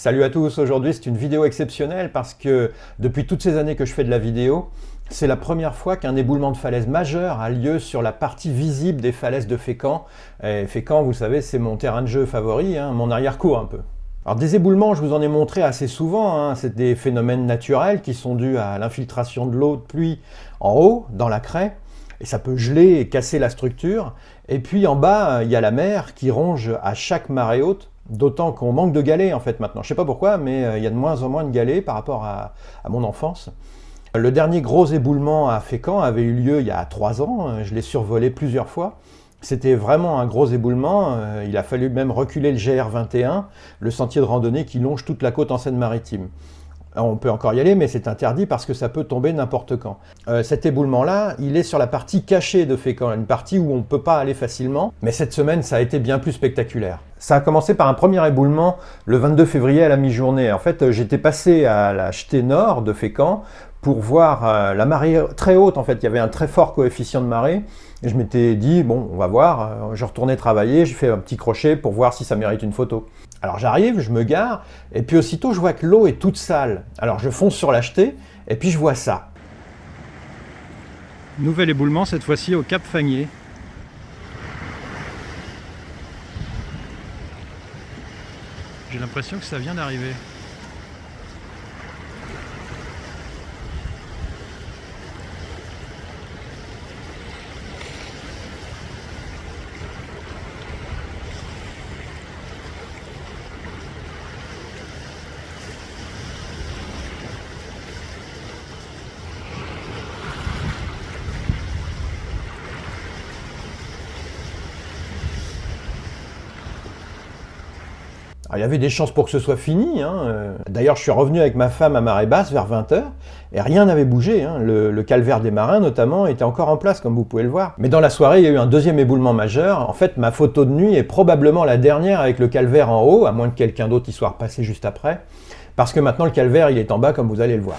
Salut à tous, aujourd'hui c'est une vidéo exceptionnelle parce que depuis toutes ces années que je fais de la vidéo, c'est la première fois qu'un éboulement de falaise majeur a lieu sur la partie visible des falaises de Fécamp. Et Fécamp, vous savez, c'est mon terrain de jeu favori, mon arrière-cour un peu. Alors des éboulements, je vous en ai montré assez souvent, c'est des phénomènes naturels qui sont dus à l'infiltration de l'eau de pluie en haut, dans la craie, et ça peut geler et casser la structure. Et puis en bas, il y a la mer qui ronge à chaque marée haute, d'autant qu'on manque de galets en fait maintenant. Je ne sais pas pourquoi, mais il y a de moins en moins de galets par rapport à mon enfance. Le dernier gros éboulement à Fécamp avait eu lieu il y a 3 ans, je l'ai survolé plusieurs fois. C'était vraiment un gros éboulement, il a fallu même reculer le GR21, le sentier de randonnée qui longe toute la côte en Seine-Maritime. On peut encore y aller, mais c'est interdit parce que ça peut tomber n'importe quand. Cet éboulement-là, il est sur la partie cachée de Fécamp, une partie où on ne peut pas aller facilement. Mais cette semaine, ça a été bien plus spectaculaire. Ça a commencé par un premier éboulement le 22 février à la mi-journée. En fait, j'étais passé à la jetée nord de Fécamp pour voir la marée très haute. En fait, il y avait un très fort coefficient de marée. Et je m'étais dit, bon, on va voir. Je retournais travailler, j'ai fait un petit crochet pour voir si ça mérite une photo. Alors j'arrive, je me gare, et puis aussitôt je vois que l'eau est toute sale. Alors je fonce sur la jetée, et puis je vois ça. Nouvel éboulement, cette fois-ci au Cap Fagnier. J'ai l'impression que ça vient d'arriver. Alors, il y avait des chances pour que ce soit fini. D'ailleurs, je suis revenu avec ma femme à marée basse vers 20 h et rien n'avait bougé. Le calvaire des marins, notamment, était encore en place, comme vous pouvez le voir. Mais dans la soirée, il y a eu un deuxième éboulement majeur. En fait, ma photo de nuit est probablement la dernière avec le calvaire en haut, à moins que quelqu'un d'autre y soit repassé juste après. Parce que maintenant, le calvaire, il est en bas, comme vous allez le voir.